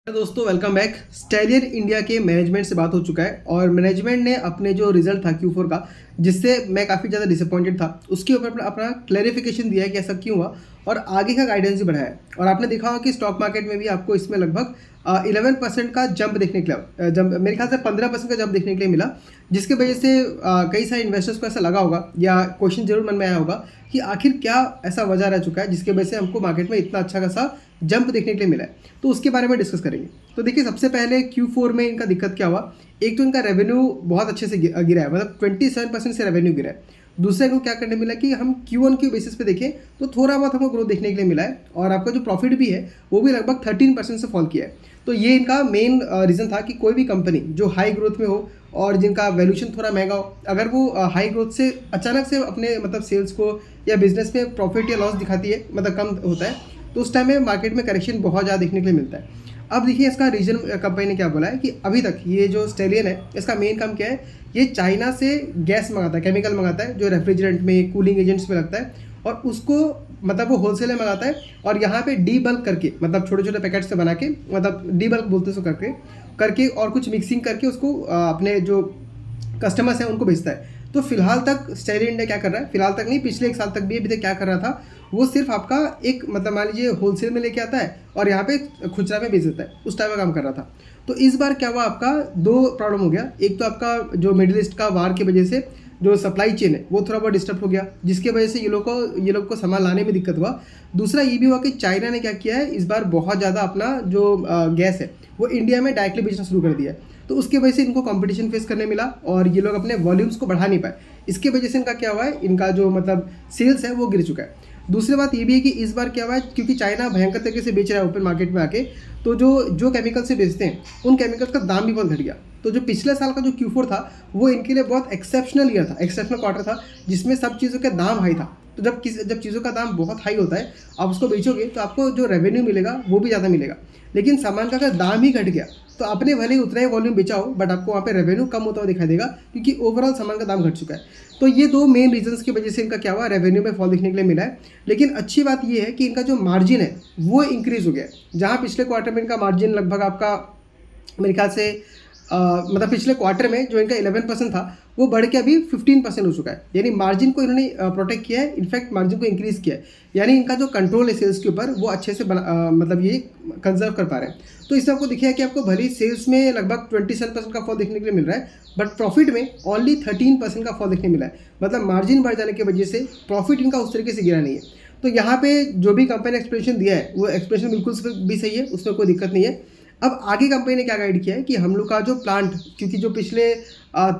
दोस्तों welcome back. Stallion India के management से बात हो चुका है और मैनेजमेंट ने अपने जो रिजल्ट था Q4 का, जिससे मैं काफ़ी ज़्यादा डिसअपॉइंटेड था, उसके ऊपर अपना क्लैरिफिकेशन दिया है कि ऐसा क्यों हुआ और आगे का गाइडेंस भी बढ़ाया है। और आपने देखा होगा कि स्टॉक मार्केट में भी आपको इसमें लगभग 11% का जंप देखने के लिए, जंप मेरे ख्याल से 15% का जंप देखने के लिए मिला, जिसके वजह से कई सारे इन्वेस्टर्स को ऐसा लगा होगा या क्वेश्चन जरूर मन में आया होगा कि आखिर क्या ऐसा वजह रह चुका है जिसके वजह से हमको मार्केट में इतना अच्छा खासा जंप देखने के लिए मिला है। तो उसके बारे में डिस्कस करेंगे। तो देखिए, सबसे पहले Q4 में इनका दिक्कत क्या हुआ। एक तो इनका रेवेन्यू बहुत अच्छे से गिरा है, मतलब 27% से रेवेन्यू गिरा है। दूसरे को क्या करने मिला कि हम Q1 बेसिस पे देखें तो थोड़ा बहुत हमको ग्रोथ देखने के लिए मिला है और आपका जो प्रॉफिट भी है वो भी लगभग 13% से फॉल किया है। तो ये इनका मेन रीज़न था कि कोई भी कंपनी जो हाई ग्रोथ में हो और जिनका वैल्यूएशन थोड़ा महंगा हो, अगर वो हाई ग्रोथ से अचानक से अपने मतलब सेल्स को या बिजनेस में प्रॉफिट या लॉस दिखाती है, मतलब कम होता है, तो उस टाइम में मार्केट में करेक्शन बहुत ज़्यादा देखने के लिए मिलता है। अब देखिए, इसका रीजन कंपनी ने क्या बोला है कि अभी तक ये जो स्टेलियन है इसका मेन काम क्या है, ये चाइना से गैस मंगाता है, केमिकल मंगाता है जो रेफ्रिजरेंट में, कूलिंग एजेंट्स में लगता है, और उसको मतलब वो होलसेल में मंगाता है और यहाँ पे डी बल्क करके, मतलब छोटे छोटे पैकेट से बना के, मतलब डी बल्क बोलते हैं उसको, करके करके और कुछ मिक्सिंग करके उसको अपने जो कस्टमर्स हैं उनको बेचता है। तो फिलहाल तक स्टेलियन इंडिया क्या कर रहा है, फिलहाल तक नहीं, पिछले 1 साल तक भी अभी तक क्या कर रहा था, वो सिर्फ आपका एक मतलब मान लीजिए होलसेल में लेके आता है और यहाँ पे खुचरा में बेच देता है, उस टाइप का काम कर रहा था। तो इस बार क्या हुआ, आपका 2 प्रॉब्लम हो गया। एक तो आपका जो मिडिल ईस्ट का वार की वजह से जो सप्लाई चेन है वो थोड़ा बहुत डिस्टर्ब हो गया, जिसके वजह से ये लोग को सामान लाने में दिक्कत हुआ। दूसरा ये भी हुआ कि चाइना ने क्या किया है, इस बार बहुत ज़्यादा अपना जो गैस है वो इंडिया में डायरेक्टली बेचना शुरू कर दिया है। तो उसके वजह से इनको कंपटीशन फेस करने मिला और ये लोग अपने वॉल्यूम्स को बढ़ा नहीं पाए। इसके वजह से इनका क्या हुआ है, इनका जो मतलब सेल्स है वो गिर चुका है। दूसरी बात ये भी है कि इस बार क्या हुआ है, क्योंकि चाइना भयंकर तरीके से बेच रहा है ओपन मार्केट में आके, तो जो केमिकल से बेचते हैं उन केमिकल्स का दाम भी बहुत घट गया। तो जो पिछले साल का जो Q4 था वो इनके लिए बहुत एक्सेप्शनल ईयर था, एक्सेप्शनल क्वार्टर था, जिसमें सब चीज़ों का दाम हाई था। तो जब चीज़ों का दाम बहुत हाई होता है, आप उसको बेचोगे तो आपको जो रेवेन्यू मिलेगा वो भी ज़्यादा मिलेगा। लेकिन सामान का अगर दाम ही घट गया तो आपने भले ही उतना ही वॉल्यूम बेचा हो, बट आपको वहाँ पे रेवेन्यू कम होता हुआ दिखाई देगा, क्योंकि ओवरऑल सामान का दाम घट चुका है। तो ये 2 मेन रीजंस की वजह से इनका क्या हुआ, रेवेन्यू में फॉल देखने के लिए मिला है। लेकिन अच्छी बात ये है कि इनका जो मार्जिन है वो इंक्रीज़ हो गया है। जहाँ पिछले क्वार्टर में इनका मार्जिन लगभग आपका मेरे ख्याल से मतलब पिछले क्वार्टर में जो इनका 11% था वो बढ़ के अभी 15% हो चुका है। यानी मार्जिन को इन्होंने प्रोटेक्ट किया है, इनफैक्ट मार्जिन को इंक्रीज़ किया है। यानी इनका जो कंट्रोल है सेल्स के ऊपर वो अच्छे से मतलब ये कंजर्व कर पा रहे हैं। तो इससे आपको दिखेगा कि आपको भले सेल्स में लगभग 27% का फॉल देखने के लिए मिल रहा है, बट प्रॉफिट में ओनली 13% का फॉल देखने मिला है। मतलब मार्जिन बढ़ जाने की वजह से प्रॉफिट इनका उस तरीके से गिरा नहीं है। तो यहाँ पे जो भी कंपनी ने एक्सप्लेनेशन दिया है वो एक्सप्लेनेशन बिल्कुल भी सही है, उसमें कोई दिक्कत नहीं है। अब आगे कंपनी ने क्या गाइड किया है कि हम लोग का जो प्लांट, क्योंकि जो पिछले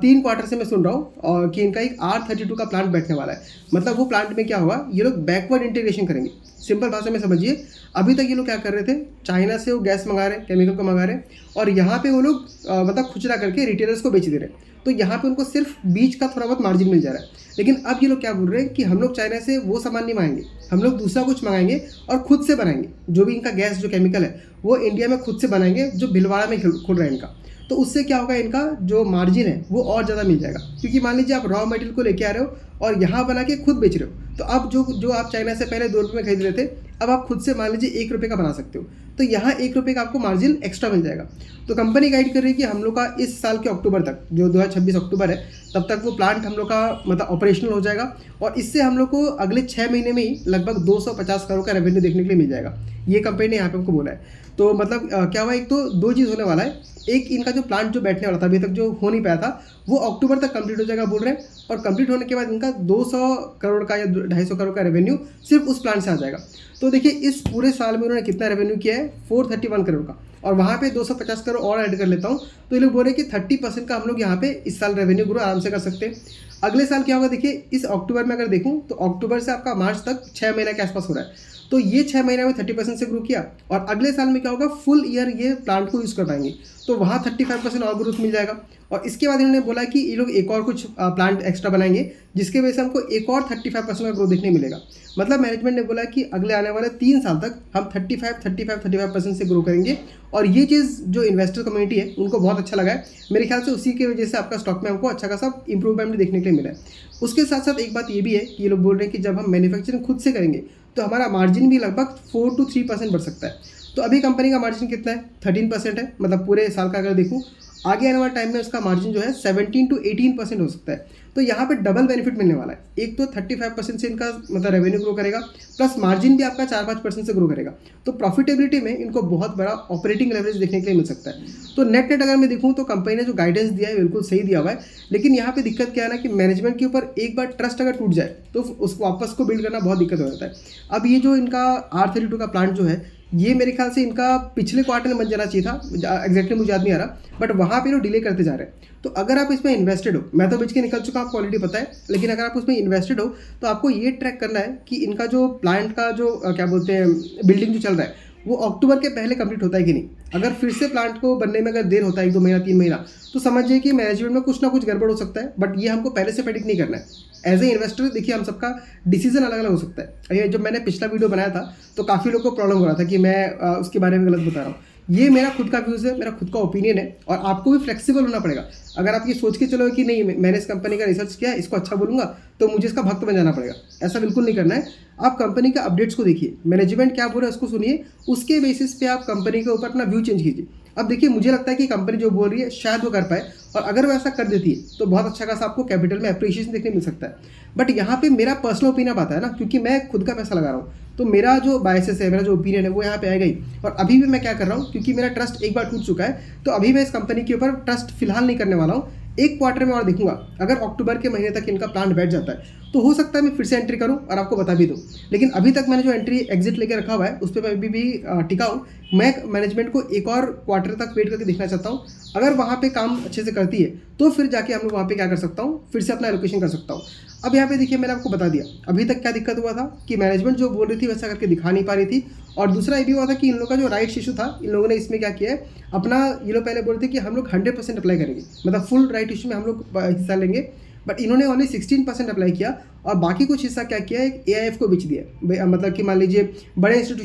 3 क्वार्टर से मैं सुन रहा हूँ और कि इनका एक R32 का प्लांट बैठने वाला है। मतलब वो प्लांट में क्या हुआ, ये लोग बैकवर्ड इंटीग्रेशन करेंगे। सिंपल भाषा में समझिए, अभी तक ये लोग क्या कर रहे थे, चाइना से वो गैस मंगा रहे हैं, केमिकल को मंगा रहे हैं, और यहाँ पे वो लोग मतलब खुचरा करके रिटेलर्स को बेच दे रहे हैं। तो यहाँ पे उनको सिर्फ बीच का थोड़ा बहुत मार्जिन मिल जा रहा है। लेकिन अब ये लोग क्या बोल रहे हैं कि हम लोग चाइना से वो सामान नहीं मंगाएंगे, हम लोग दूसरा कुछ मंगाएंगे और खुद से बनाएंगे। जो भी इनका गैस जो केमिकल है वो इंडिया में खुद से बनाएंगे, जो भिलवाड़ा में खुल रहा है इनका। तो उससे क्या होगा, इनका जो मार्जिन है वो और ज़्यादा मिल जाएगा। क्योंकि मान लीजिए आप रॉ मटेरियल को लेके आ रहे हो और यहाँ बना के खुद बेच रहे हो, तो अब जो आप चाइना से पहले 2 रुपये में खरीद रहे थे, अब आप खुद से मान लीजिए 1 रुपये का बना सकते हो। तो यहाँ 1 रुपये का आपको मार्जिन एक्स्ट्रा मिल जाएगा। तो कंपनी गाइड कर रही है कि हम लोग का इस साल के अक्टूबर तक, जो 2026 अक्टूबर है, तब तक वो प्लांट हम लोग का मतलब ऑपरेशनल हो जाएगा और इससे हम लोग को अगले 6 महीने में ही लगभग 250 करोड़ का रेवेन्यू देखने के लिए मिल जाएगा। ये कंपनी ने यहाँ पे हमको बोला है। तो मतलब क्या हुआ, एक तो 2 चीज़ होने वाला है। एक, इनका जो प्लांट जो बैठने वाला था अभी तक जो हो नहीं पाया था, वो अक्टूबर तक कंप्लीट हो जाएगा बोल रहे हैं, और कंप्लीट होने के बाद इनका 200 करोड़ का या 250 करोड़ का रेवेन्यू सिर्फ उस प्लांट से आ जाएगा। तो देखिए, इस पूरे साल में उन्होंने कितना रेवेन्यू किया है, 431 करोड़ का, और वहाँ पे 250 करोड़ और ऐड कर लेता हूँ, तो ये लोग बोल रहे हैं कि 30% का हम लोग यहाँ पे इस साल रेवेन्यू ग्रो आराम से कर सकते हैं। अगले साल क्या होगा, देखिए इस अक्टूबर में अगर देखूँ तो अक्टूबर से आपका मार्च तक 6 महीने के आसपास हो रहा है। तो ये 6 महीने में 30% से ग्रो किया, और अगले साल में क्या होगा, फुल ईयर ये प्लांट को यूज़ कर पाएंगे, तो वहाँ 35% और ग्रोथ मिल जाएगा। और इसके बाद इन्होंने बोला कि ये लोग एक और कुछ प्लांट एक्स्ट्रा बनाएंगे, जिसके वजह से हमको एक और 35% का ग्रोथ देखने मिलेगा। मतलब मैनेजमेंट ने बोला कि अगले आने वाले 3 साल तक हम 35% से ग्रो करेंगे, और ये चीज़ जो इन्वेस्टर कम्युनिटी है उनको बहुत अच्छा लगा है। मेरे ख्याल से उसी की वजह से आपका स्टॉक में हमको अच्छा खासा इंप्रूवमेंट देखने के लिए मिला है। उसके साथ साथ एक बात ये भी है कि ये लोग बोल रहे हैं कि जब हम मैन्युफैक्चरिंग खुद से करेंगे तो हमारा मार्जिन भी लगभग 4 to 3% बढ़ सकता है। तो अभी कंपनी का मार्जिन कितना है, 13% है, मतलब पूरे साल का अगर देखूँ, आगे आने वाले टाइम में उसका मार्जिन जो है 17 to 18% हो सकता है। तो यहाँ पे डबल बेनिफिट मिलने वाला है। एक तो 35% से इनका मतलब रेवेन्यू ग्रो करेगा, प्लस मार्जिन भी आपका 4-5% से ग्रो करेगा। तो प्रॉफिटेबिलिटी में इनको बहुत बड़ा ऑपरेटिंग लेवरेज देखने के लिए मिल सकता है। तो नेट नेट अगर मैं देखूँ तो कंपनी ने जो गाइडेंस दिया है बिल्कुल सही दिया हुआ है, लेकिन यहाँ पे दिक्कत क्या है ना कि मैनेजमेंट के ऊपर एक बार ट्रस्ट अगर टूट जाए तो उसको वापस को बिल्ड करना बहुत दिक्कत हो जाता है। अब ये जो इनका R32 का प्लांट जो है, ये मेरे ख्याल से इनका पिछले क्वार्टर में बन जाना चाहिए था, एग्जैक्टली मुझे याद नहीं आ रहा, बट वहाँ पे वो डिले करते जा रहे हैं। तो अगर आप इसमें इन्वेस्टेड हो, मैं तो बेच के निकल चुका, आपको ऑलरेडी पता है, लेकिन अगर आप उसमें इन्वेस्टेड हो तो आपको ये ट्रैक करना है कि इनका जो प्लांट का जो क्या बोलते हैं बिल्डिंग जो चल रहा है वो अक्टूबर के पहले कंप्लीट होता है कि नहीं। अगर फिर से प्लांट को बनने में अगर देर होता है 1-2 महीना 3 महीना, तो समझिए कि मैनेजमेंट में कुछ ना कुछ गड़बड़ हो सकता है, बट ये हमको पहले से प्रेडिक्ट नहीं करना है। एज ए इन्वेस्टर देखिए हम सबका डिसीजन अलग अलग हो सकता है। ये जब मैंने पिछला वीडियो बनाया था तो काफ़ी लोग को प्रॉब्लम हो रहा था कि मैं उसके बारे में गलत बता रहा हूँ। ये मेरा खुद का व्यूज़ है, मेरा खुद का ओपिनियन है, और आपको भी फ्लेक्सिबल होना पड़ेगा। अगर आप ये सोच के चलो कि नहीं मैंने इस कंपनी का रिसर्च किया है, इसको अच्छा बोलूँगा तो मुझे इसका भक्त बन जाना पड़ेगा, ऐसा बिल्कुल नहीं करना है। आप कंपनी का अपडेट्स को देखिए, मैनेजमेंट क्या बोल रहा है उसको सुनिए, उसके बेसिस पे आप कंपनी के ऊपर अपना व्यू चेंज कीजिए। अब देखिए मुझे लगता है कि कंपनी जो बोल रही है शायद वो कर पाए, और अगर वो ऐसा कर देती है तो बहुत अच्छा खासा आपको कैपिटल में अप्रिशिएशन देखने मिल सकता है। बट यहाँ पे मेरा पर्सनल ओपिनियन आता है ना, क्योंकि मैं खुद का पैसा लगा रहा हूँ, तो मेरा जो बायसेस है, मेरा जो ओपिनियन है वो यहाँ पे आएगा ही। और अभी भी मैं क्या कर रहा हूँ, क्योंकि मेरा ट्रस्ट एक बार टूट चुका है, तो अभी मैं इस कंपनी के ऊपर ट्रस्ट फिलहाल नहीं करने वाला हूँ। एक क्वार्टर में और देखूंगा, अगर अक्टूबर के महीने तक इनका प्लांट बैठ जाता है तो हो सकता है मैं फिर से एंट्री करूं और आपको बता भी दूं। लेकिन अभी तक मैंने जो एंट्री एग्जिट लेके रखा हुआ है उस पर मैं अभी भी टिका हूं। मैं मैनेजमेंट को एक और क्वार्टर तक वेट करके देखना चाहता हूं। अगर वहाँ पे काम अच्छे से करती है तो फिर जाके हम लोग वहाँ पे क्या कर सकता हूँ, फिर से अपना एलोकेशन कर सकता हूँ। अब यहाँ पे देखिए मैंने आपको बता दिया अभी तक क्या दिक्कत हुआ था कि मैनेजमेंट जो बोल रही थी वैसा करके दिखा नहीं पा रही थी। और दूसरा ये भी हुआ था कि इन लोगों का जो राइट्स इशू था, इन लोगों ने इसमें क्या किया है अपना, ये लोग पहले बोल रहे थे कि हम लोग 100% अप्लाई करेंगे, मतलब फुल राइट इशू में हम लोग हिस्सा लेंगे, बट इन्होंने ओनली 16% अप्लाई किया और बाकी कुछ हिस्सा क्या किया है AIF को बेच दिया। मतलब कि मान लीजिए बड़े इंस्टीट्यूशन